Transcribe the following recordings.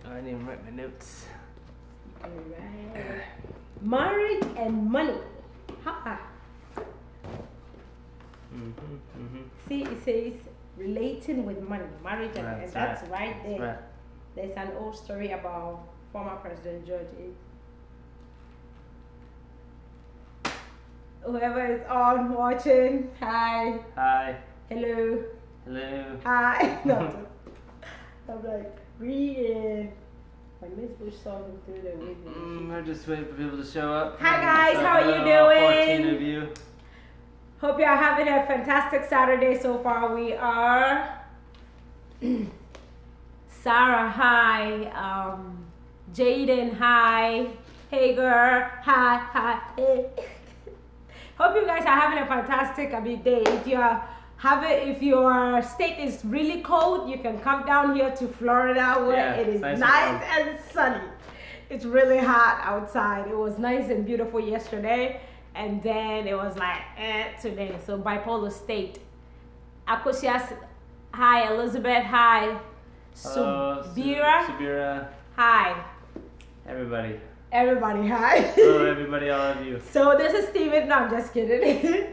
I didn't even write my notes. Alright. Marriage and money. Ha. See, it says relating with money, marriage and that's right there. Right. There's an old story about former President George A. Whoever is on watching, hi. Hi. Hello. Hello. Hi. No, I'm like, reading. I miss something through the window. We're just waiting for people to show up. Hi guys, how are you doing? 14 of you. Hope you are having a fantastic Saturday so far. We are Sarah, hi. Jaden, hi. Hager, hi. Hey. Hope you guys are having a fantastic day. If your state is really cold, you can come down here to Florida where it is nice and sunny. It's really hot outside. It was nice and beautiful yesterday, and then it was like today. So bipolar state. Akosias, hi. Elizabeth, hi. Subira, hi. Everybody, hi. Hello, everybody, all of you. So this is Steven. No, I'm just kidding.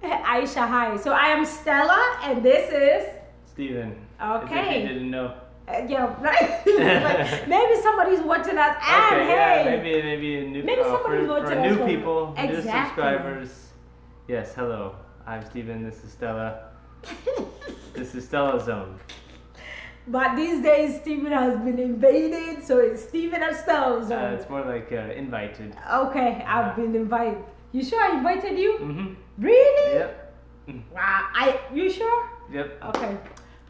Aisha, hi. So I am Stella, and this is Steven. Okay. As if you didn't know. Yeah, right. Like, maybe somebody's watching us. And okay, hey, yeah, maybe somebody's watching for us new people, exactly. new subscribers. Yes, hello. I'm Steven. This is Stella. This is StellaZone. But these days, Steven has been invaded, so it's Steven and StellaZone. It's more like invited. Okay, I've been invited. You sure I invited you? Mm-hmm. Really? Yep. Wow. You sure? Yep. Okay.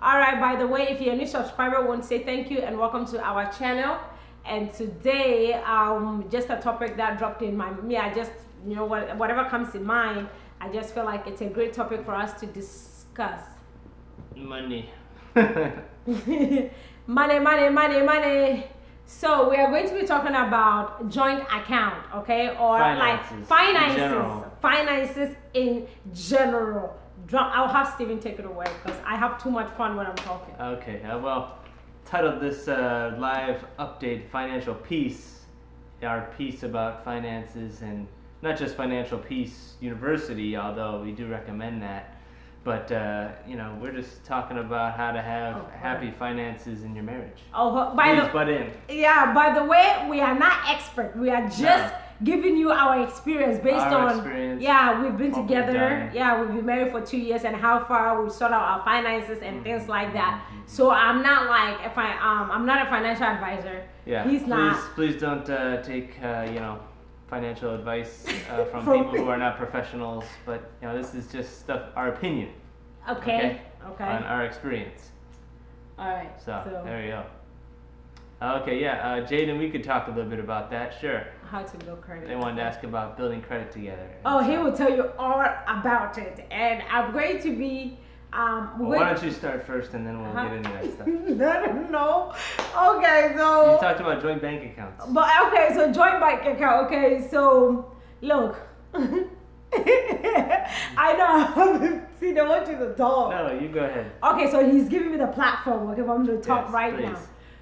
All right. By the way, if you're a new subscriber, I want to say thank you and welcome to our channel. And today, just a topic that dropped in I just, whatever comes in mind, I just feel like it's a great topic for us to discuss. Money. money. So we are going to be talking about joint account, okay, or finances in general. I'll have Steven take it away because I have too much fun when I'm talking. Okay, well, titled this live update financial piece, our piece about finances, and not just Financial Peace University, although we do recommend that. But, we're just talking about how to have happy finances in your marriage. Yeah, by the way, we are not expert. We are just giving you our experience based on experience. Yeah, we've been together. Yeah, we've been married for 2 years and how far we've sorted out our finances and things like that. So I'm not like I'm not a financial advisor. Yeah, he's not. Please don't take financial advice from people who are not professionals, but this is just stuff, our opinion. Okay. On our experience. All right. So there you go. Okay, yeah, Jaden, we could talk a little bit about that, sure. How to build credit. They wanted to ask about building credit together. He will tell you all about it, and I'm going to be. Why don't you start first, and then we'll get into that stuff. I don't know. Okay, so you talked about joint bank accounts. But okay, so joint bank account. Okay, so look, I know. See, they want you to talk. No, you go ahead. Okay, so he's giving me the platform. Okay, I'm going to talk now.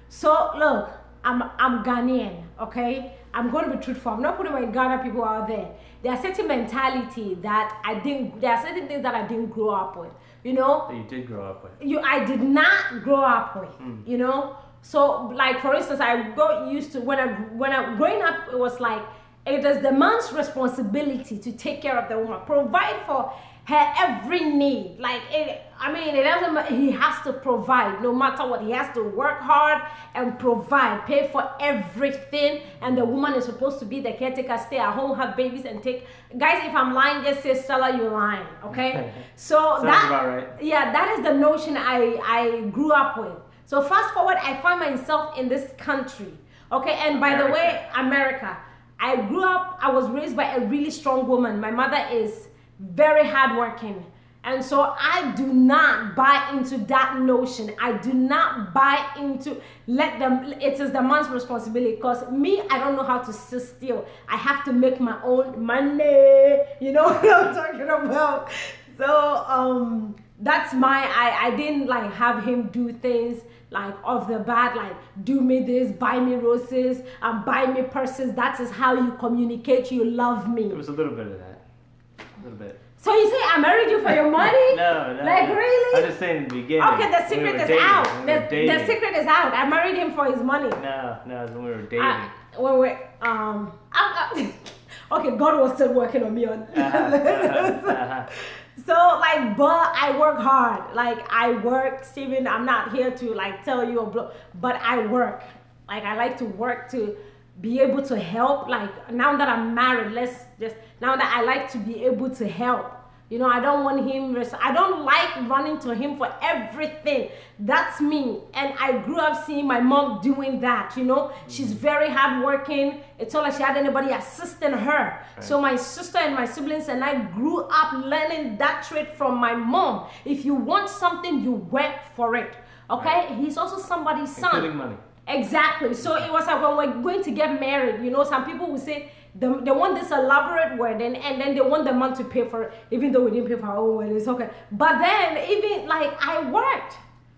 So look, I'm Ghanaian. Okay, I'm going to be truthful. I'm not putting my Ghana people out there. There are certain mentality that there are certain things that I didn't grow up with. That you did grow up with. I did not grow up with. So like for instance, I got used to when I growing up, it was like it is the man's responsibility to take care of the woman, provide for her every need. Like it doesn't matter. He has to provide no matter what. He has to work hard and provide, pay for everything. And the woman is supposed to be the caretaker, stay at home, have babies, and take. Guys, if I'm lying, just say Stella, you're lying. Okay. So sounds about right. Yeah, that is the notion I grew up with. So fast forward, I find myself in this country. Okay, and by the way, America. I was raised by a really strong woman. My mother is very hardworking. And so I do not buy into that notion. I do not buy into it is the man's responsibility, because me, I don't know how to sit still. I have to make my own money. You know what I'm talking about? So that's I didn't like have him do things like off the bat, like do me this, buy me roses, and buy me purses. That is how you communicate you love me. There was a little bit of that. A little bit. So you say I married you for your money? No. Like really? I'm just saying in the beginning. Okay, the secret is out. The secret is out. I married him for his money. No, it's when we were dating. When we okay, God was still working on me on. So like, but I work hard. Like I work, Steven. I'm not here to like tell you, but I work. Like I like to work to be able to help. Like now that I'm married, now that I like to be able to help. You know, I don't want him, I don't like running to him for everything. That's me. And I grew up seeing my mom doing that, you know. She's very hardworking. It's not like she had anybody assisting her. Right. So my sister and my siblings and I grew up learning that trait from my mom. If you want something, you work for it. Okay? Right. He's also somebody's son. Including money. Exactly. So it was like when we're going to get married, you know, some people will say, they want this elaborate wedding and then they want the man to pay for it, even though we didn't pay for our own wedding. It's okay. But then even like I worked,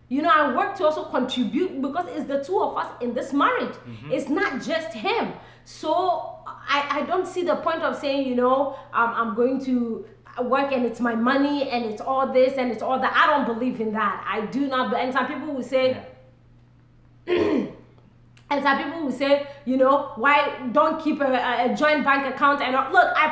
you know, I worked to also contribute because it's the two of us in this marriage. It's not just him. So I don't see the point of saying, you know, I'm going to work and it's my money and it's all this and it's all that. I don't believe in that. I do not. And some people will say, and some people will say, you know, why don't keep a joint bank account? And look, I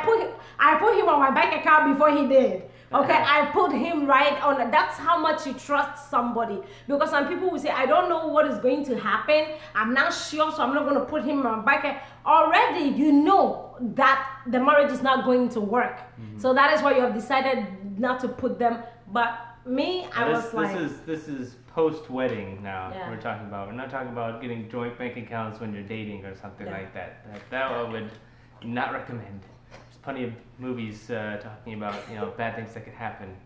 put him on my bank account before he did. Okay, I put him right on. That's how much you trust somebody. Because some people will say, I don't know what is going to happen. I'm not sure, so I'm not going to put him on my bank account. Already, you know that the marriage is not going to work. So that is why you have decided not to put them. But me, I was like, this is post-wedding now. Yeah. We're talking about. We're not talking about getting joint bank accounts when you're dating or something like that. That I would not recommend. There's plenty of movies talking about, you know, bad things that could happen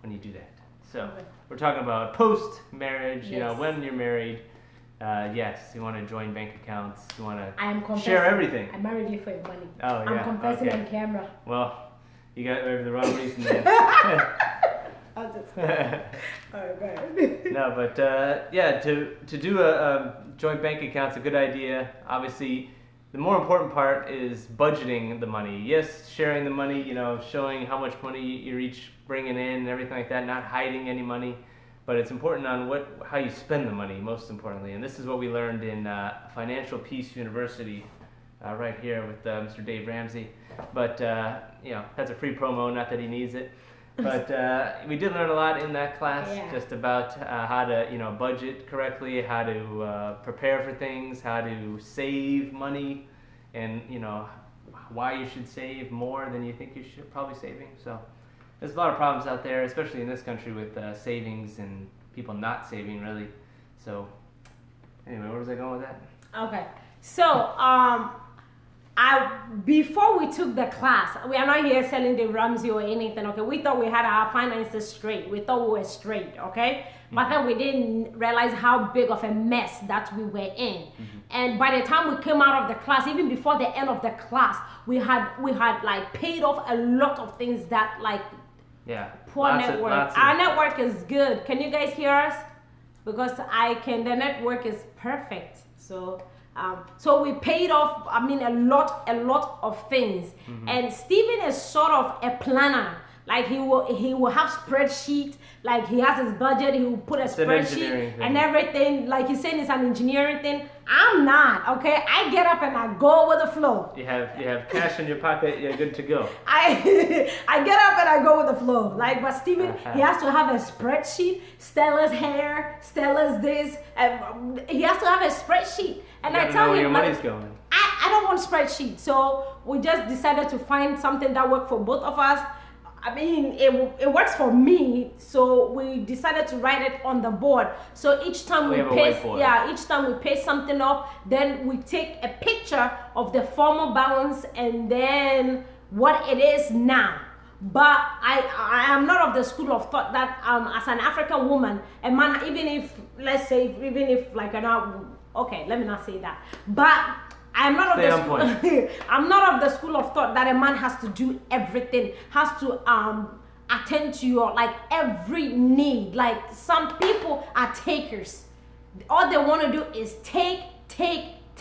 when you do that. So we're talking about post-marriage. You know, when you're married. Yes, you want to join bank accounts. You want to share everything. I married you for your money. Oh yeah. I'm confessing on camera. Well, you got the wrong reason then. I'll just alright. No, but yeah, to do a joint bank account's a good idea. Obviously, the more important part is budgeting the money. Yes, sharing the money, you know, showing how much money you're each bringing in and everything like that, not hiding any money. But it's important on how you spend the money, most importantly. And this is what we learned in Financial Peace University right here with Mr. Dave Ramsey. But, you know, that's a free promo, not that he needs it. But we did learn a lot in that class, just about how to, you know, budget correctly, how to prepare for things, how to save money, and, you know, why you should save more than you think you should probably saving. So there's a lot of problems out there, especially in this country with savings and people not saving really. So anyway, where was I going with that? Okay, so before we took the class, we are not here selling the Ramsey or anything, okay? We thought we had our finances straight. We thought we were straight, okay? But then we didn't realize how big of a mess that we were in. And by the time we came out of the class, even before the end of the class, we had like paid off a lot of things that like poor network. Our network is good. Can you guys hear us? Because the network is perfect. So so we paid off, I mean, a lot of things. And Steven is sort of a planner. Like he will have spreadsheet. Like he has his budget. He will put a spreadsheet and everything. Like he's saying it's an engineering thing. I'm not. Okay, I get up and I go with the flow. You have cash in your pocket. You're good to go. I get up and I go with the flow. Like, but Steven, he has to have a spreadsheet. Stella's hair, Stella's this. He has to have a spreadsheet. And I tell him, where your money's going. I don't want spreadsheet. So we just decided to find something that worked for both of us. I mean, it works for me, so we decided to write it on the board. So each time we pay something off, then we take a picture of the former balance and then what it is now. But I am not of the school of thought that as an African woman, a man, even if like okay, let me not say that, but I'm not of the school of thought that a man has to do everything, has to attend to your like every need. Like some people are takers. All they want to do is take.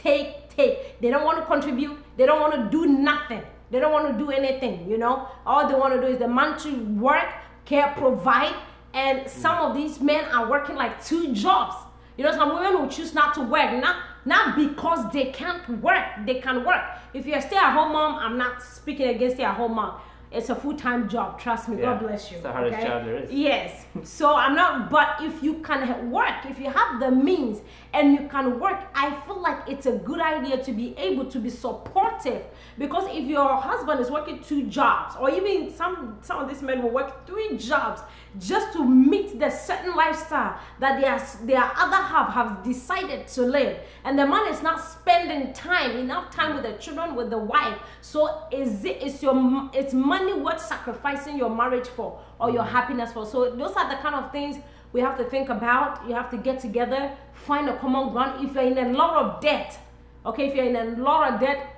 They don't want to contribute. They don't want to do nothing. They don't want to do anything, you know. All they want to do is the man to work, care, provide. And some of these men are working like 2 jobs. You know, some women will choose not to work, not because they can't work. They can work. If you're a stay-at-home mom, I'm not speaking against stay-at-home mom. It's a full-time job. Trust me. God bless you. It's the hardest job there is. Yes. So I'm not, but if you can work, if you have the means and you can work, I feel like it's a good idea to be able to be supportive. Because if your husband is working 2 jobs, or even some of these men will work 3 jobs just to meet the certain lifestyle that their other half have decided to live, and the man is not spending enough time with the children, with the wife, so it's money worth sacrificing your marriage for, or your happiness for? So those are the kind of things we have to think about. You have to get together, find a common ground. If you're in a lot of debt, okay, if you're in a lot of debt,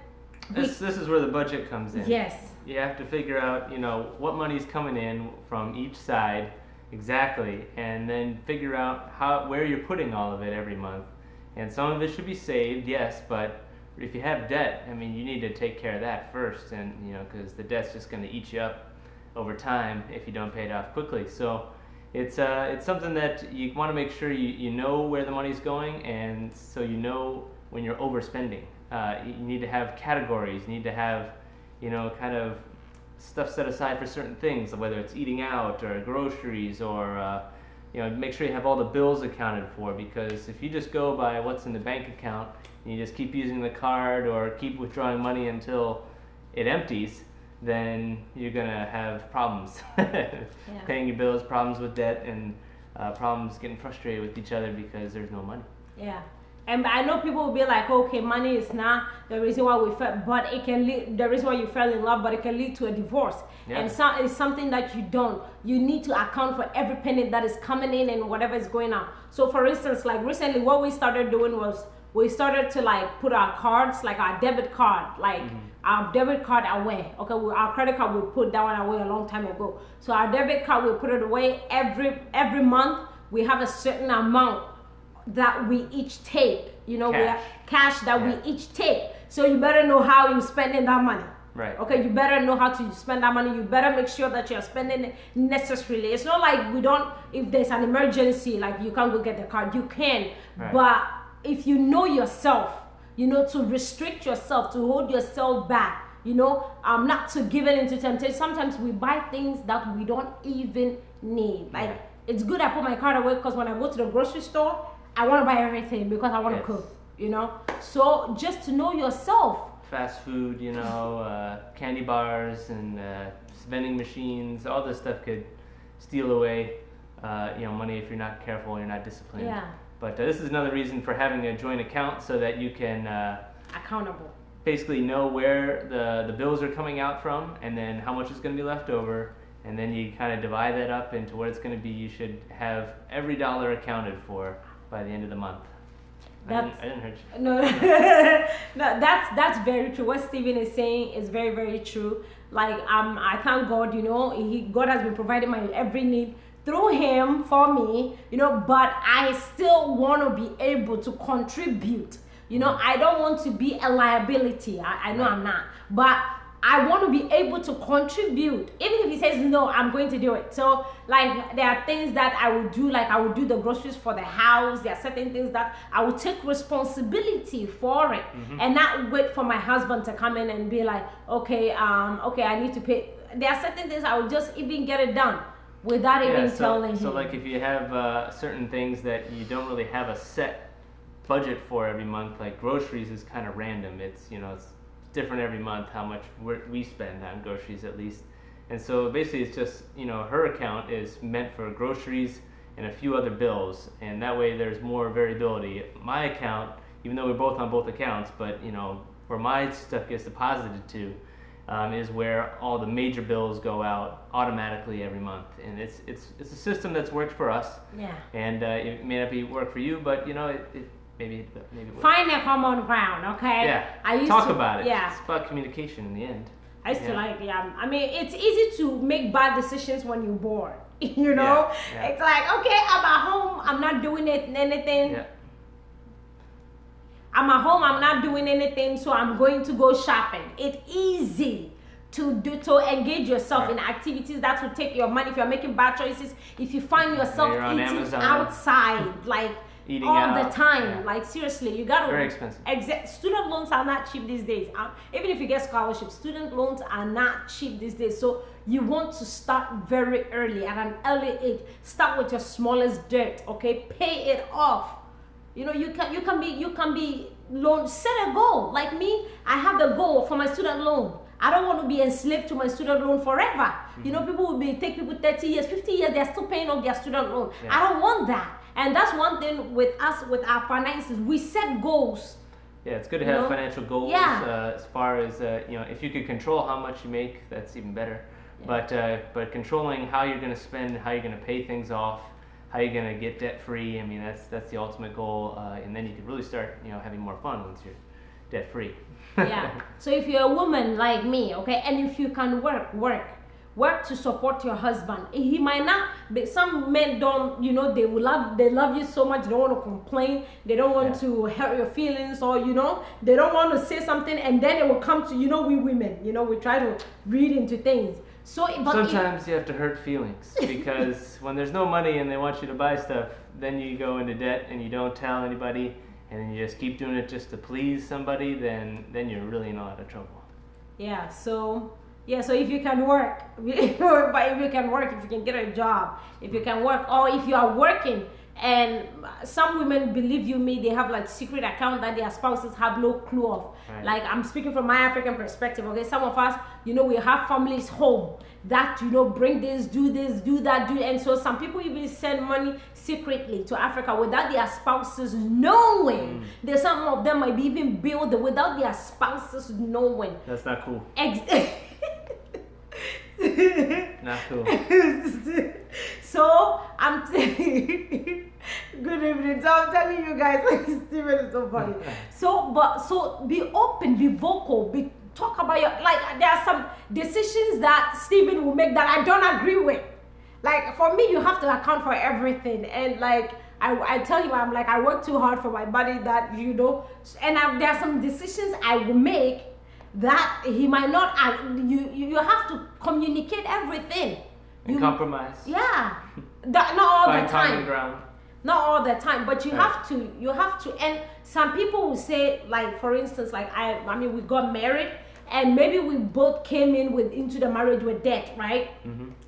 this is where the budget comes in. Yes. You have to figure out, you know, what money's coming in from each side exactly, and then figure out where you're putting all of it every month. And some of it should be saved, yes, but if you have debt, I mean, you need to take care of that first, and you know, because the debt's just going to eat you up over time if you don't pay it off quickly. So it's something that you want to make sure you know where the money's going, and so you know when you're overspending. You need to have categories. You need to have, you know, kind of stuff set aside for certain things, whether it's eating out or groceries, or you know, make sure you have all the bills accounted for, because if you just go by what's in the bank account and you just keep using the card or keep withdrawing money until it empties, then you're gonna have problems paying your bills, problems with debt, and problems getting frustrated with each other because there's no money. Yeah. And I know people will be like, okay, money is not the reason why we fell, but it can lead, the reason why you fell in love, but it can lead to a divorce. Yeah. And it's something that you need to account for every penny that is coming in and whatever is going on. So for instance, like recently what we started doing was we started to like put our cards, like our debit card, like our debit card away. Okay, our credit card, we put that one away a long time ago. So our debit card, we put it away every month. We have a certain amount that we each take, you know, we have cash that we each take. So you better know how you're spending that money. Right. Okay, you better know how to spend that money. You better make sure that you're spending it necessarily. It's not like if there's an emergency, like you can't go get the card, you can. Right. But if you know yourself, you know, to restrict yourself, to hold yourself back, you know, not to give in into temptation. Sometimes we buy things that we don't even need. Like, it's good I put my card away because when I go to the grocery store, I want to buy everything because I want to cook, you know? So just to know yourself. Fast food, you know, candy bars and vending machines, all this stuff could steal away, you know, money if you're not careful, you're not disciplined. Yeah. But this is another reason for having a joint account, so that you can accountable. Basically know where the bills are coming out from, and then how much is going to be left over. And then you kind of divide that up into what it's going to be. You should have every dollar accounted for by the end of the month. I didn't hurt you. No, no, that's very true. What Steven is saying is very, very true. Like, I thank God, you know, God has been providing my every need through him for me, you know, but I still want to be able to contribute. You know, I don't want to be a liability. I know I'm not, but I want to be able to contribute. Even if he says no, I'm going to do it. So like, there are things that I will do, like I will do the groceries for the house. There are certain things that I will take responsibility for it, and not wait for my husband to come in and be like, okay, okay, I need to pay. There are certain things I will just even get it done without even telling him. So like, if you have certain things that you don't really have a set budget for every month, like groceries is kind of random. It's, you know, it's different every month how much we spend on groceries, at least. And so basically it's just, you know, her account is meant for groceries and a few other bills, and that way there's more variability. My account, even though we're both on both accounts, but you know, where my stuff gets deposited to is where all the major bills go out automatically every month. And it's a system that's worked for us. Yeah. And it may not work for you, but you know, maybe find a common ground, okay? Yeah. Talk about it. Yeah. It's about communication in the end. I used to like, I mean, it's easy to make bad decisions when you're bored. You know? Yeah. It's like, okay, I'm at home, I'm not doing anything. Yeah. I'm at home, I'm not doing anything, so I'm going to go shopping. It's easy to engage yourself in activities that will take your money. If you're making bad choices, if you find yourself eating Amazon, outside, like eating all out, the time, like seriously, you gotta. Very expensive. Student loans are not cheap these days. Even if you get scholarships, student loans are not cheap these days. So you want to start very early, at an early age. Start with your smallest debt, okay? Pay it off. You know, you can be loan. Set a goal. Like me, I have the goal for my student loan. I don't want to be enslaved to my student loan forever. You know, people will take people 30 years, 50 years, they're still paying off their student loan. I don't want that. And that's one thing with us, with our finances. We set goals. Yeah, it's good to have financial goals. Yeah. As far as you know, if you could control how much you make, that's even better. Yeah. But controlling how you're going to spend, how you're going to pay things off, how you're going to get debt free. I mean, that's the ultimate goal. And then you can really start, you know, having more fun once you're debt free. Yeah. So if you're a woman like me, okay, and if you can work to support your husband. He might not be, some men don't, you know, they love you so much, they don't want to complain, they don't want to hurt your feelings, or, you know, they don't want to say something, and then it will come to, you know, we women, you know, we try to read into things. So but sometimes you have to hurt feelings, because when there's no money and they want you to buy stuff, then you go into debt and you don't tell anybody, and then you just keep doing it just to please somebody, then you're really in a lot of trouble. Yeah, so if you can work, but if you can work, if you can get a job, if you can work, or if you are working, and some women, believe you me, they have like secret account that their spouses have no clue of. Right. Like, I'm speaking from my African perspective, okay? Some of us, you know, we have families home that, you know, bring this, do that, and so some people even send money secretly to Africa without their spouses knowing. There's some of them might be even billed without their spouses knowing. That's not cool. Not cool. So I'm good evening. So I'm telling you guys, like, Steven is so funny. So be open, be vocal, talk about your, like, there are some decisions that Steven will make that I don't agree with. Like, for me, you have to account for everything, and like I tell him, I'm like, I work too hard for my body, that, you know, and there are some decisions I will make that he might not. You have to communicate everything. And compromise. Yeah, not all the time. Common ground. Not all the time, but you have to. And some people will say, like, for instance, like I mean, we got married, and maybe we both came into the marriage with debt, right?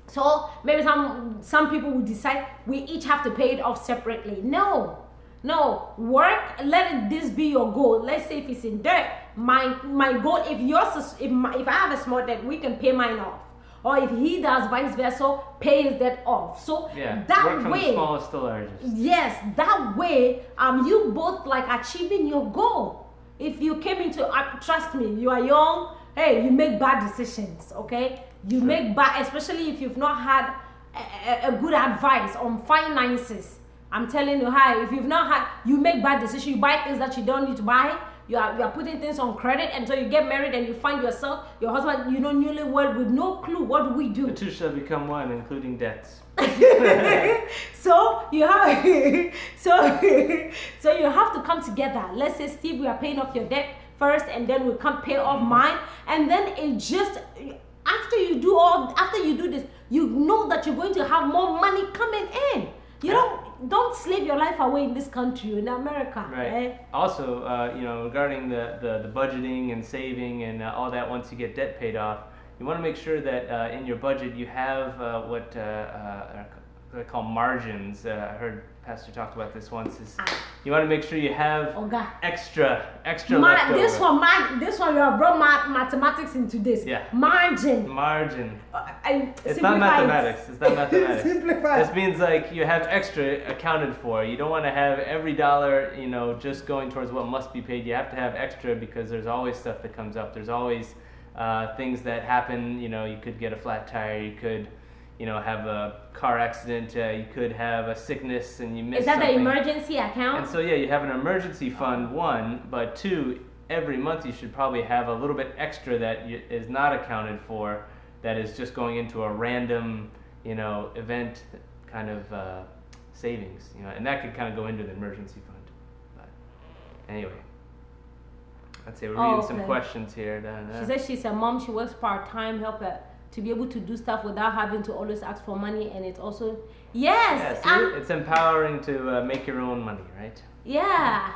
So maybe some people will decide we each have to pay it off separately. No, work. This be your goal. Let's say if it's in debt, my goal. If I have a small debt, we can pay mine off. Or if he does, vice versa, pay his debt off. So that work from way, the smallest to the largest. Yes, that way, you both like achieving your goal. If you came into, trust me, you are young. Hey, you make bad decisions, okay? You make bad, especially if you've not had a good advice on finances. I'm telling you, if you've not had, you make bad decisions. You buy things that you don't need to buy. You are putting things on credit until you get married and you find yourself, your husband, you know, newlywed with no clue. What do we do? The two shall become one, including debts. So you have so you have to come together. Let's say, Steve, we are paying off your debt first, and then we come pay off mine, and then it just after you do this, you know that you're going to have more money coming in. You don't slave your life away in this country, in America. Right. Also, you know, regarding the budgeting and saving and all that, once you get debt paid off, you want to make sure that in your budget you have what they call margins. I heard Pastor talked about this once. You want to make sure you have extra left over. This one you have brought mathematics into this. Yeah. Margin. It's not mathematics. It's not mathematics. Simplify. This means like you have extra accounted for. You don't want to have every dollar, you know, just going towards what must be paid. You have to have extra, because there's always stuff that comes up. There's always things that happen. You know, you could get a flat tire. You could, you know, have a car accident, you could have a sickness and you miss something. Is that the emergency account? And so, you have an emergency fund, one, but two, every month you should probably have a little bit extra that is not accounted for, that is just going into a random, you know, event kind of savings, you know, and that could kind of go into the emergency fund. But anyway. Let's see, we're reading some questions here. She says she's a mom. She works part-time, help her to be able to do stuff without having to always ask for money. And it's also, yes. It's empowering to make your own money, right? Yeah.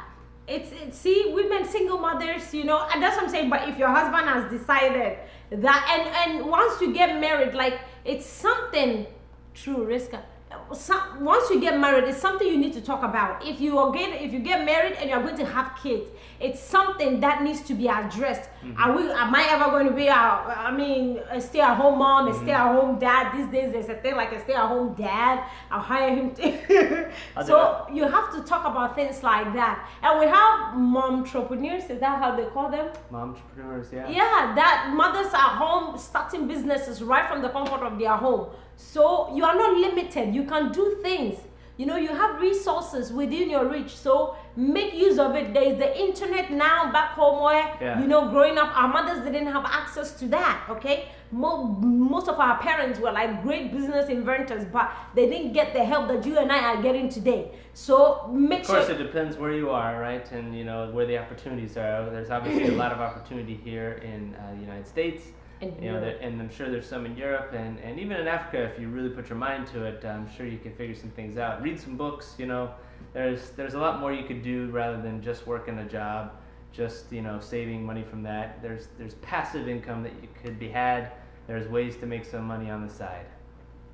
See, women, single mothers, you know, and that's what I'm saying. But if your husband has decided that, and once you get married, like, it's something, true, Riska. Once you get married, it's something you need to talk about. If you get married and you're going to have kids, it's something that needs to be addressed. Am I ever going to be a stay-at-home mom, a stay-at-home dad? These days there's a thing like a stay-at-home dad. I'll hire him to so you have to talk about things like that. And we have momtrepreneurs, is that how they call them? Momtrepreneurs, yeah. Yeah, that mothers are home starting businesses right from the comfort of their home. So you are not limited. You can do things. You know, you have resources within your reach. So make use of it. There is the internet now back home where, you know, growing up, our mothers didn't have access to that, okay? Most of our parents were like great business inventors, but they didn't get the help that you and I are getting today. So make sure. Of course, it depends where you are, right? And, you know, where the opportunities are. There's obviously a lot of opportunity here in the United States. You know, and I'm sure there's some in Europe and even in Africa. If you really put your mind to it, I'm sure you can figure some things out. Read some books. You know, there's a lot more you could do rather than just working a job, just, you know, saving money from that. There's passive income that you could be had. There's ways to make some money on the side.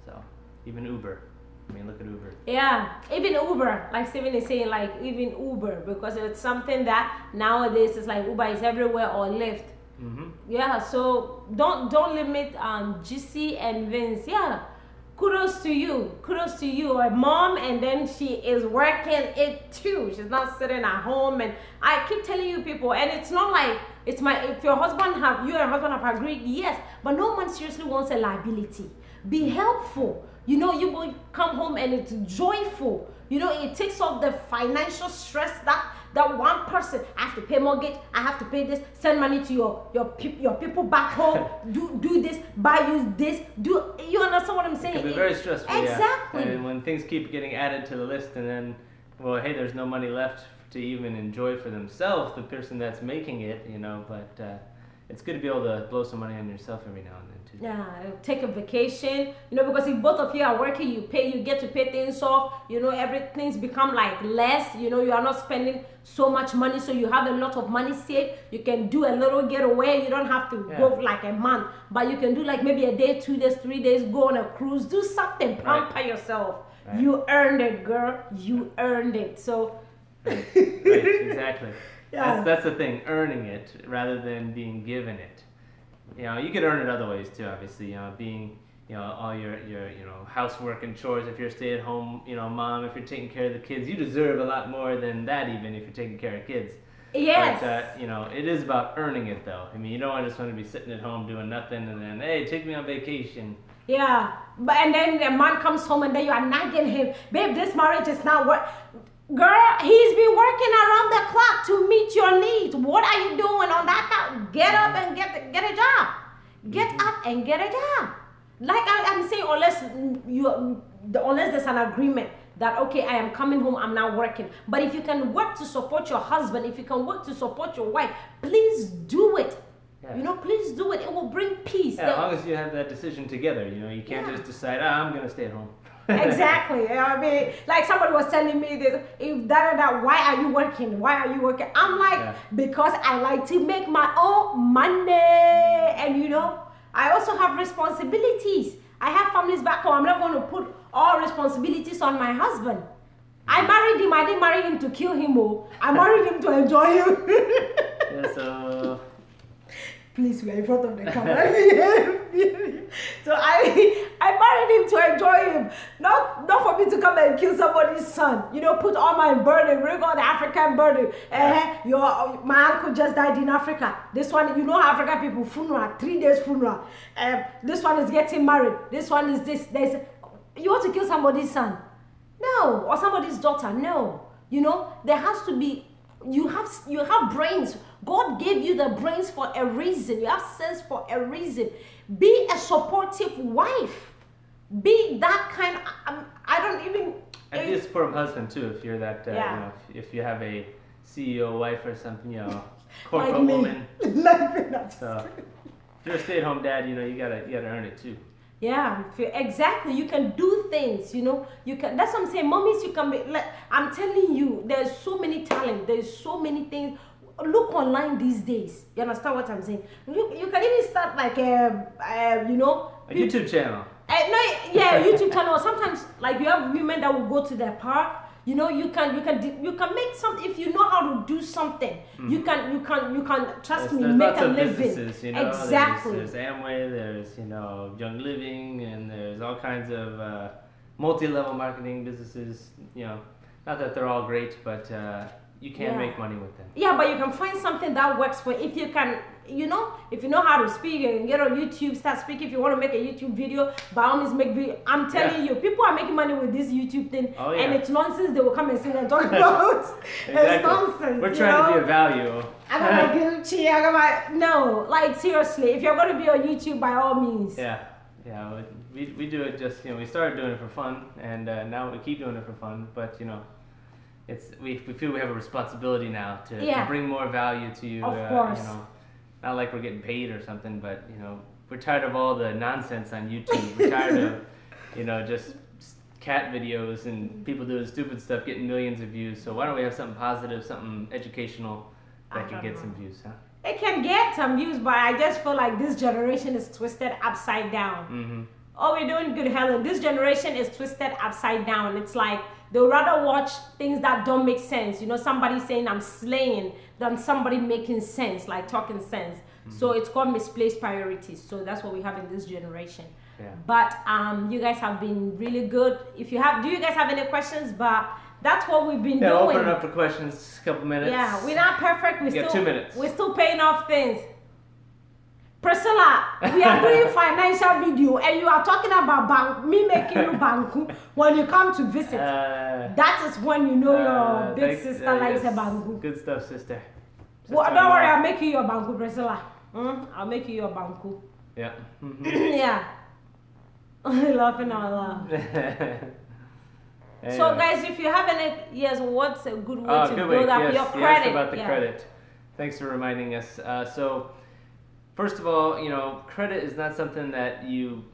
So even Uber. I mean, look at Uber. Yeah, even Uber, like Steven is saying, like even Uber, because it's something that nowadays is like Uber is everywhere, or Lyft. Yeah, so don't limit GC and Vince. Yeah, kudos to you, a mom, and then she is working it too. She's not sitting at home. And I keep telling you people, and it's not like if your husband you and your husband have agreed, yes, but no one seriously wants a liability. Be helpful. You know, you will come home and it's joyful. You know, it takes off the financial stress that one person, I have to pay mortgage, I have to pay this, send money to your people back home, do this, buy you this, you understand what I'm saying? It can be very stressful. Exactly. Yeah. And when things keep getting added to the list, and then, well, hey, there's no money left to even enjoy for themselves, the person that's making it, you know, but it's good to be able to blow some money on yourself every now and then too. Yeah, take a vacation, you know, because if both of you are working, you get to pay things off, you know, everything's become like less, you know, you are not spending so much money, so you have a lot of money saved. You can do a little getaway. You don't have to go like a month, but you can do like maybe a day, 2 days, 3 days, go on a cruise, do something, pamper yourself. Right. You earned it, girl. You earned it. So right, exactly. Yeah. That's the thing, earning it rather than being given it. You know, you could earn it other ways too, obviously, you know, being, you know, all your you know, housework and chores. If you're a stay-at-home, you know, mom, if you're taking care of the kids, you deserve a lot more than that, even if you're taking care of kids. Yes. But, you know, it is about earning it, though. I mean, you don't just want to be sitting at home doing nothing and then, hey, take me on vacation. Yeah, and then the man comes home and then you are nagging him, babe, this marriage is not work. Girl, he's been working around the clock to meet your needs. What are you doing on that couch? Get up and get a job. Get up and get a job. Like I'm saying, unless there's an agreement that, okay, I am coming home, I'm not working. But if you can work to support your husband, if you can work to support your wife, please do it. Yeah. You know, please do it. It will bring peace. Yeah, as long as you have that decision together, you know, you can't just decide, I'm going to stay at home. Exactly. I mean, like somebody was telling me this, if that, why are you working? Why are you working? I'm like, because I like to make my own money. And you know, I also have responsibilities. I have families back home. I'm not going to put all responsibilities on my husband. I married him. I didn't marry him to kill him. I married him to enjoy him. Yeah, so... Please, we are in front of the camera. So I married him to enjoy him, not for me to come and kill somebody's son. You know, put all my burden, bring all the African burden. My uncle just died in Africa. This one, you know, African people funeral, 3 days funeral. This one is getting married. This one is this. You want to kill somebody's son? No, or somebody's daughter? No. You know, there has to be. You have brains. God gave you the brains for a reason. You have sense for a reason. Be a supportive wife. Be that kind of, I don't even... And be a supportive husband too, if you're that, you know, if you have a CEO wife or something, you know, corporate like me. woman. So if you're a stay-at-home dad, you know you gotta earn it too. Yeah, exactly. You can do things, you know. You can. That's what I'm saying. Mommies, you can be. Like, I'm telling you, there's so many talent. There's so many things. Look online these days. You understand what I'm saying? You can even start like you know, A YouTube channel. No, yeah, YouTube channel. Sometimes like you have women that will go to their park. You know, you can make something if you know how to do something. You can trust me, there's make lots a of living. businesses, you know. Exactly. There's Amway, there's Young Living, and there's all kinds of multi-level marketing businesses. You know, not that they're all great, but you can make money with them. Yeah, but you can find something that works for if you can. You know, if you know how to speak, you can get on YouTube, start speaking. If you want to make a YouTube video, by all means make video. I'm telling you, people are making money with this YouTube thing, and it's nonsense. They will come and sing and talk about. Exactly. It's nonsense. We're trying to be a value. I got my Gucci. I got my no. Like seriously, if you're going to be on YouTube, by all means. Yeah. We do it just we started doing it for fun, and now we keep doing it for fun. But we feel we have a responsibility now to bring more value to you. Of course. Not like we're getting paid or something, but we're tired of all the nonsense on YouTube. We're tired of just cat videos and people doing stupid stuff getting millions of views. So why don't we have something positive, something educational that can get some views, huh? It can get some views, but I just feel like this generation is twisted upside down. Mm-hmm. Oh, we're doing good, Helen. This generation is twisted upside down. It's like they'll rather watch things that don't make sense. Somebody saying I'm slaying than somebody making sense, like talking sense. Mm-hmm. So it's called misplaced priorities. So that's what we have in this generation. Yeah. But you guys have been really good. Do you guys have any questions? But that's what we've been doing. Yeah, open it up for questions. A couple minutes. Yeah, we're not perfect. We got 2 minutes. We're still paying off things. Priscilla, we are doing financial video and you are talking about me making you banku when you come to visit. That is when you know your big sister likes a banku. Good stuff, sister. Well, don't worry, I'll make you your banku, Priscilla. I'll make you your banku. Yeah. Yeah. Laughing out loud. So guys, if you have any, what's a good way to build up your credit? Yes, about the credit. Thanks for reminding us. So, first of all, credit is not something that you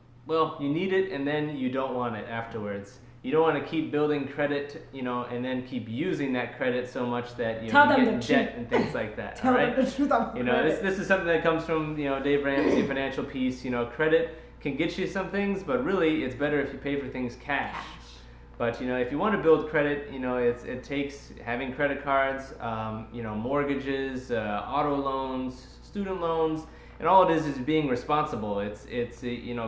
need it and then you don't want it afterwards. You don't want to keep building credit, and then keep using that credit so much that you get in debt and things like that. Tell them the truth about credit. This is something that comes from Dave Ramsey, Financial Peace. Credit can get you some things, but really it's better if you pay for things cash. But if you want to build credit, it takes having credit cards, mortgages, auto loans, student loans, and all it is being responsible. It's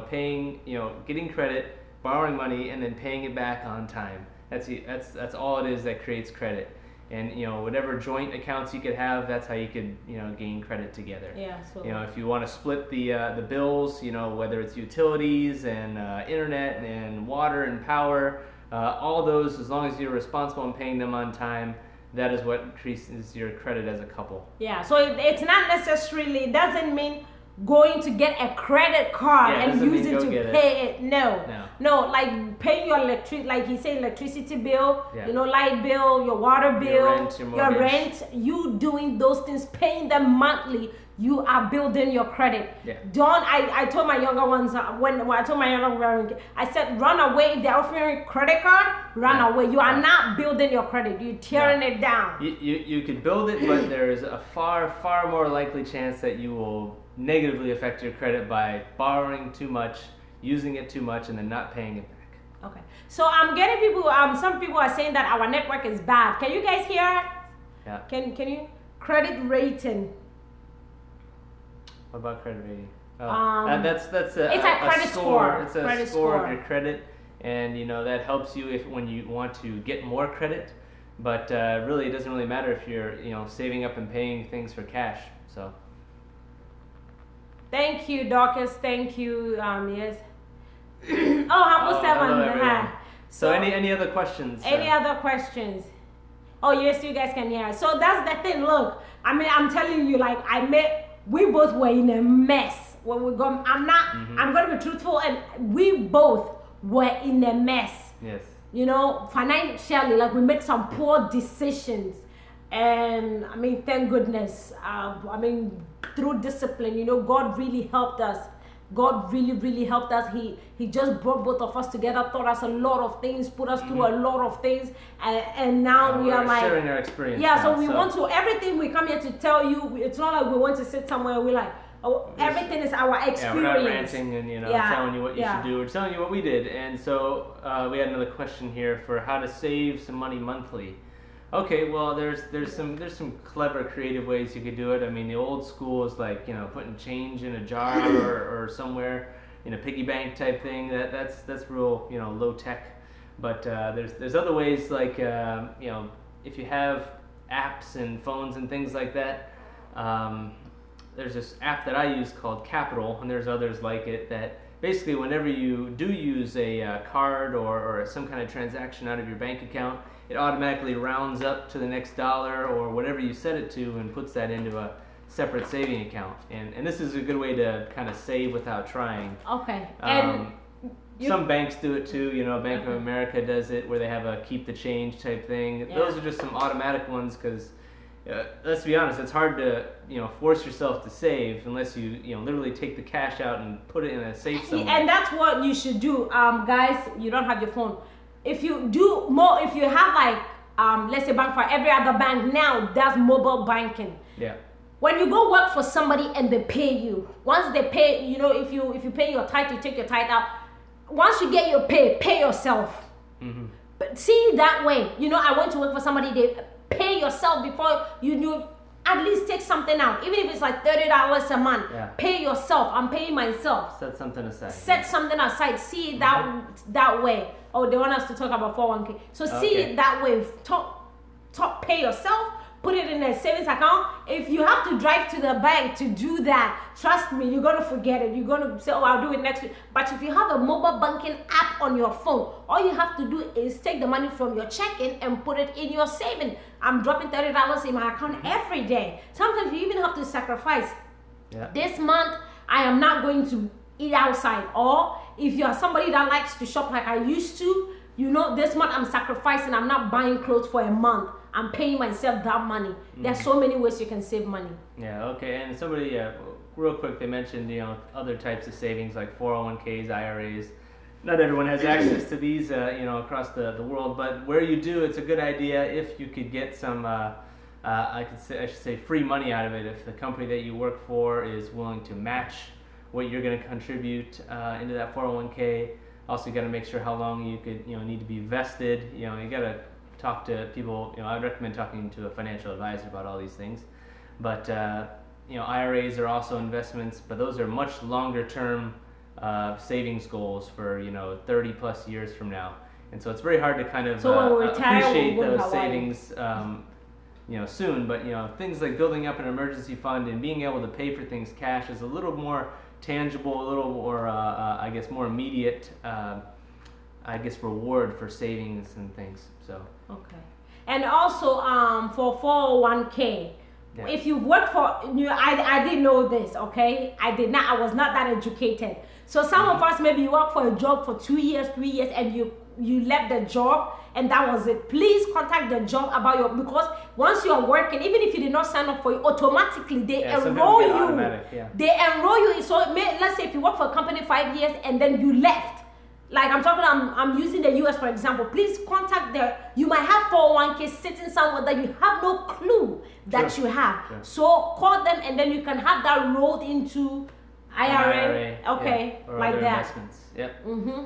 paying, getting credit, borrowing money, and then paying it back on time. That's all it is that creates credit. And whatever joint accounts you could have, that's how you could gain credit together. Yeah. So if you want to split the bills, whether it's utilities and internet and water and power. All those, as long as you're responsible in paying them on time, that is what increases your credit as a couple. Yeah, so it's not necessarily, it doesn't mean going to get a credit card and use it to pay it. No, like paying your like he said, electricity bill, light bill, your water bill, your rent, you doing those things, paying them monthly. You are building your credit. Yeah. I told my younger ones, when I told my younger ones, I said, run away. If they're offering a credit card, run away. You are not building your credit. You're tearing it down. You can build it, but there is a far, far more likely chance that you will negatively affect your credit by borrowing too much, using it too much, and then not paying it back. Okay. So I'm getting people, some people are saying that our network is bad. Can you guys hear? Yeah. Can you? Credit rating. What about credit rating? That's it's a credit score. It's a score of your credit, and that helps you when you want to get more credit. But really, it doesn't really matter if you're saving up and paying things for cash. So. Thank you, Dorcas. Thank you. Yes. Humble 7. Hi. So any other questions? Any other questions? Oh yes, you guys can hear. So that's the thing. Look, I'm telling you, like we both were in a mess when we got. I'm gonna be truthful, and we both were in a mess. Yes. Financially, like we made some poor decisions. And I mean, thank goodness. I mean, through discipline, you know, God really helped us. God really helped us. He just brought both of us together, taught us a lot of things, put us through a lot of things, and now we are like sharing our experience. Yeah, so we want to, everything we come here to tell you. It's not like we want to sit somewhere and we're like, oh, everything is our experience. Yeah, we're not ranting and telling you what you should do. We're telling you what we did. And so we had another question here for how to save some money monthly. Okay, well, there's some clever, creative ways you could do it. I mean, the old school is like putting change in a jar or somewhere in a piggy bank type thing. That's real low tech. But there's other ways like if you have apps and phones and things like that. There's this app that I use called Capital, and there's others like it that basically whenever you do use a card or some kind of transaction out of your bank account, it automatically rounds up to the next dollar or whatever you set it to and puts that into a separate saving account. And this is a good way to kind of save without trying. Okay. Some banks do it too. Bank of America does it where they have a keep the change type thing. Yeah. Those are just some automatic ones because let's be honest, it's hard to force yourself to save unless you literally take the cash out and put it in a safe somewhere. And that's what you should do, guys. You don't have your phone. If you do more, if you have like let's say bank for every other bank now, that's mobile banking. Yeah. When you go work for somebody and they pay you, once they pay, if you pay your tithe, you take your tithe out. Once you get your pay yourself. Mm-hmm. But see that way, I went to work for somebody. They pay yourself before you at least take something out, even if it's like $30 a month. Yeah. Pay yourself. I'm paying myself. Set something aside. Set something aside. See it that way. Oh, they want us to talk about 401k. So see it that way. Pay yourself. Put it in a savings account. If you have to drive to the bank to do that, trust me, you're gonna forget it. You're gonna say, "Oh, I'll do it next week." But if you have a mobile banking app on your phone, all you have to do is take the money from your checking and put it in your saving. I'm dropping $30 in my account every day. Sometimes you even have to sacrifice. Yeah. This month, I am not going to eat outside. Or if you are somebody that likes to shop like I used to, this month I'm sacrificing. I'm not buying clothes for a month. I'm paying myself that money. There's so many ways you can save money. Yeah, okay. And somebody, real quick, they mentioned, other types of savings like 401ks, IRAs. Not everyone has access to these, across the world. But where you do, it's a good idea if you could get some, I should say, free money out of it. If the company that you work for is willing to match what you're going to contribute into that 401k. Also, you got to make sure how long you could, need to be vested. You got to talk to people. I'd recommend talking to a financial advisor about all these things. But IRAs are also investments, but those are much longer term savings goals for 30 plus years from now. And so it's very hard to kind of appreciate those savings soon. But things like building up an emergency fund and being able to pay for things cash is a little more tangible, a little more I guess more immediate reward for savings and things. So okay. And also for 401k, if you work for I didn't know this, okay? I was not that educated. So some of us, maybe you work for a job for 2 years, 3 years, and you left the job and that was it. Please contact the job about because once you are working, even if you did not sign up for it, automatically they enroll you. Yeah. They enroll you. So let's say if you work for a company 5 years and then you left, like I'm using the US for example, please contact you might have 401k sitting somewhere that you have no clue that you have. Sure. So call them and then you can have that rolled into IRA. Okay, or like other that. Investments. Yep. Mm-hmm.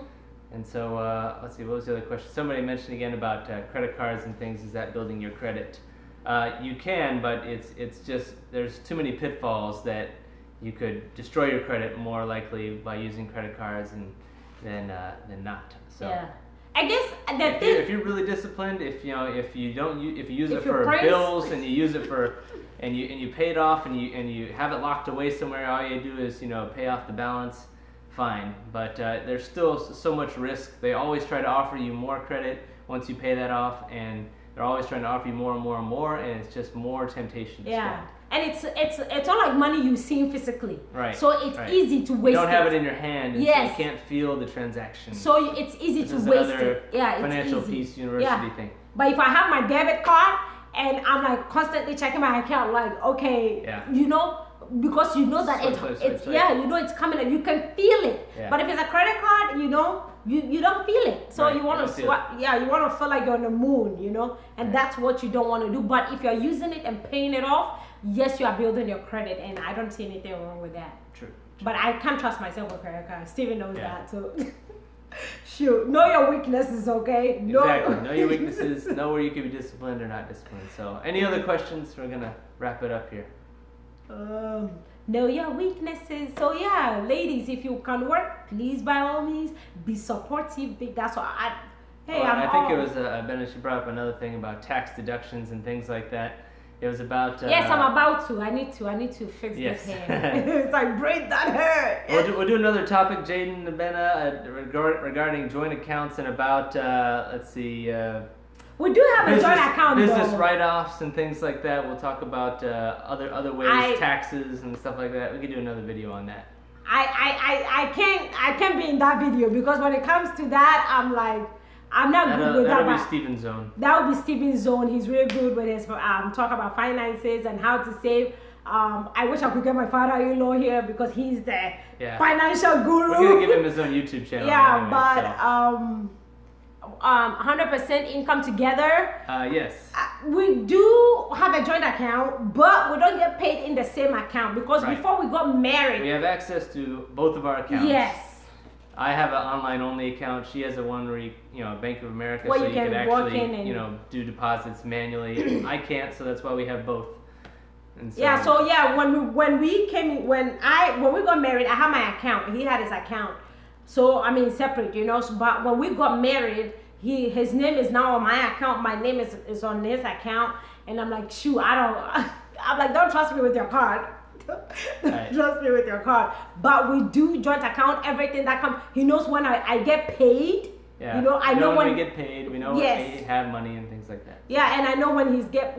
And so let's see, what was the other question? Somebody mentioned again about credit cards and things. Is that building your credit? You can, but it's just there's too many pitfalls that you could destroy your credit more likely by using credit cards than not. So yeah. I guess if you're really disciplined, if you use it for bills and you use it for and you pay it off and you have it locked away somewhere, all you do is pay off the balance, fine. But there's still so much risk. They always try to offer you more credit once you pay that off, and they're always trying to offer you more and more and more, and it's just more temptation to spend. And it's not like money you've seen physically. Right. So it's easy to waste. You don't have it in your hand, and so you can't feel the transaction. So it's easy to waste it. Yeah, Financial it's easy. Peace University thing. But if I have my debit card and I'm like constantly checking my account, like, okay, Yeah. you know, because you know that it's yeah, you know it's coming and you can feel it. Yeah. But if it's a credit card, you know, you don't feel it. So Right, you want to swipe, yeah, you want to feel like you're on the moon, you know, and that's what you don't want to do. But if you're using it and paying it off, yes, you are building your credit, and I don't see anything wrong with that. True. But I can't trust myself with credit cards. Steven knows that, so shoot, know your weaknesses, okay? Exactly. Know your weaknesses. Know where you can be disciplined or not disciplined. So, any other questions? We're gonna wrap it up here. Know your weaknesses. So yeah, ladies, if you can work, please by all means be supportive. That's what I. Hey, I think it was Ben. She brought up another thing about tax deductions and things like that. It was about. Yes, I'm about to. I need to fix this hair. It's like braid that hair. We'll do another topic, Jaden and Benna, regarding joint accounts and about let's see. We do have a joint account. Business though. write-offs and things like that. We'll talk about other ways, taxes and stuff like that. We could do another video on that. I can't be in that video because when it comes to that, I'm like. I'm not good with that. That'll be Steven's zone. That would be Steven's zone. He's really good with his talk about finances and how to save. I wish I could get my father-in-law here because he's the financial guru. We're gonna give him his own YouTube channel. Yeah, anyway, but 100% income together. Yes. We do have a joint account, but we don't get paid in the same account because before we got married, we have access to both of our accounts. Yes. I have an online-only account. She has a one where Bank of America, well, so you can actually, and do deposits manually. I can't, so that's why we have both. And so, when we got married, I had my account. He had his account. So I mean separate, So, but when we got married, his name is now on my account. My name is on his account, and I'm like, shoot, I'm like, don't trust me with your card. Trust me with your card. But we do joint account, everything that comes. He knows when I get paid. Yeah. I know when we get paid. We know when we have money and things like that. Yeah, and I know when he gets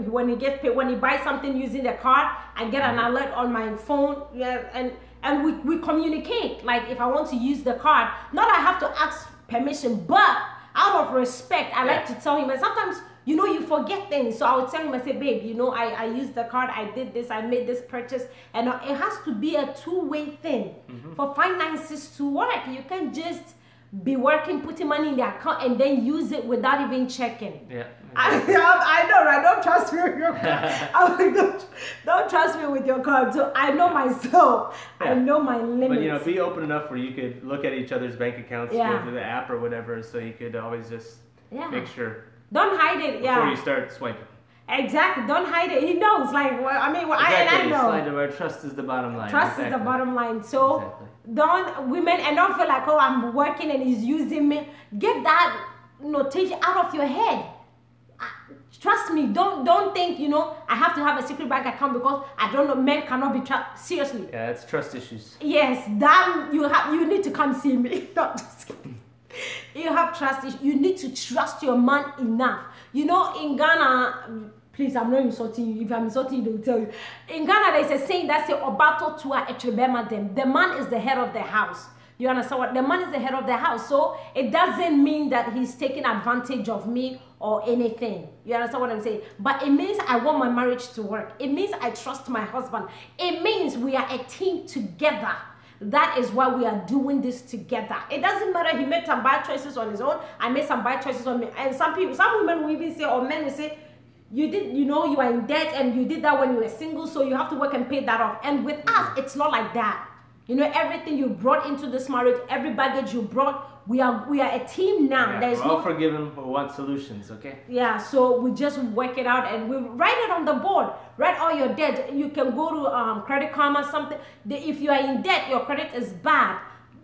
paid. When he buys something using the card, I get an alert on my phone. Yeah, and we communicate. Like if I want to use the card, not I have to ask permission, but out of respect, I like to tell him. And sometimes you forget things. So I would tell him, I say, babe, I used the card, I did this, I made this purchase. And it has to be a two-way thing for finances to work. You can't just be working, putting money in the account and then use it without even checking. Yeah. Exactly. I know, right? Don't trust me with your card. I'm like, don't trust me with your card. So I know myself. Yeah. I know my limits. But be open enough where you could look at each other's bank accounts, go through the app or whatever, so you could always just make sure. Don't hide it, before you start swiping. Exactly. Don't hide it. He knows. Like, exactly. I know. Slide where trust is the bottom line. Trust is the bottom line. So women don't feel like, oh, I'm working and he's using me. Get that notation out of your head. Trust me. Don't think I have to have a secret bank account because I don't know. Men cannot be trusted. Seriously. Yeah, it's trust issues. Yes, that you need to come see me. Not just kidding. You have trust issues. You need to trust your man enough. In Ghana, please, I'm not insulting you. If I'm insulting you, they'll tell you. In Ghana, there's a saying that says, "Obato tua etribema dem." The man is the head of the house. You understand what? The man is the head of the house. So it doesn't mean that he's taking advantage of me or anything. You understand what I'm saying? But it means I want my marriage to work. It means I trust my husband. It means we are a team together. That is why we are doing this together. It doesn't matter. He made some bad choices on his own. I made some bad choices on me. And some women will even say, or men will say, you did, you are in debt and you did that when you were single, so you have to work and pay that off. And with us, it's not like that. Everything you brought into this marriage, every baggage you brought, we are a team now. Yeah, we're all forgiven. We want solutions, okay? Yeah, so we just work it out and we write it on the board. Write all your debt. You can go to Credit Karma, something. If you are in debt, your credit is bad.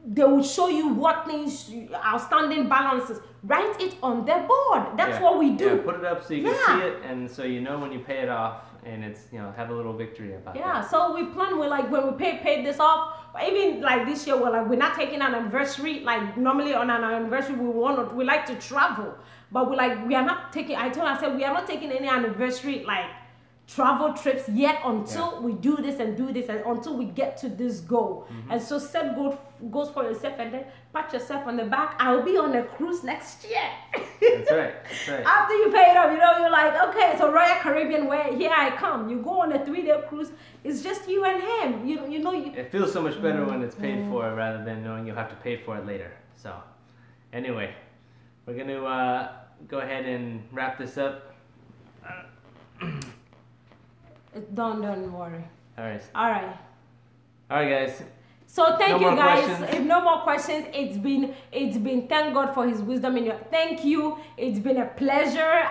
They will show you what things, outstanding balances. Write it on the board. That's what we do. Yeah, put it up so you can see it and so you know when you pay it off. And it's, have a little victory about that. Yeah, so we plan, when we pay this off, even like this year, we're not taking an anniversary. Like normally on an anniversary, we like to travel. But we are not taking, I said we are not taking any anniversary travel trips yet until we do this and until we get to this goal. And so set goals for yourself and then pat yourself on the back. I'll be on a cruise next year. That's right. That's right. After you pay it off, you're like, okay, so Royal Caribbean, where here I come. You go on a 3-day cruise. It's just you and him. It feels so much better when it's paid for rather than knowing you'll have to pay for it later. So, anyway, we're gonna go ahead and wrap this up. Don't worry. All right. All right, guys. So thank you guys. Questions? If no more questions, it's been thank God for His wisdom in your. Thank you. It's been a pleasure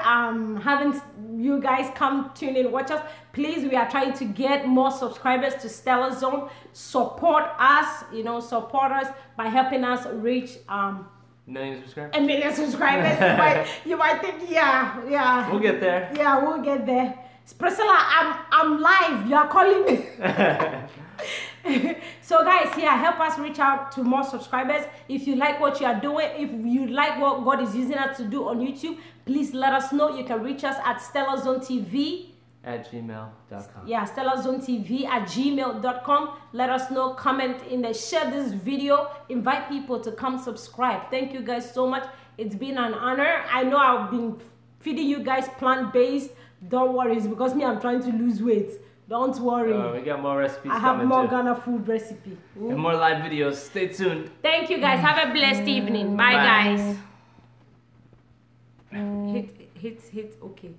having you guys come tune in, watch us. Please, we are trying to get more subscribers to StellaZone. Support us. Support us by helping us reach Million subscribers. 1 million subscribers. you might think, yeah. We'll get there. Yeah, we'll get there. Priscilla, I'm live. You are calling me. So guys, help us reach out to more subscribers. If you like what you are doing, if you like what God is using us to do on YouTube, please let us know. You can reach us at StellaZone TV @gmail.com. Yeah, StellaZone TV @gmail.com. Let us know, comment in there, share this video, invite people to come subscribe. Thank you guys so much. It's been an honor. I know I've been feeding you guys plant-based. Don't worry, it's because I'm trying to lose weight. Don't worry. We got more recipes I have coming more too. Ghana food recipe. And more live videos. Stay tuned. Thank you guys. Have a blessed evening. Bye. Guys. Hit. Okay.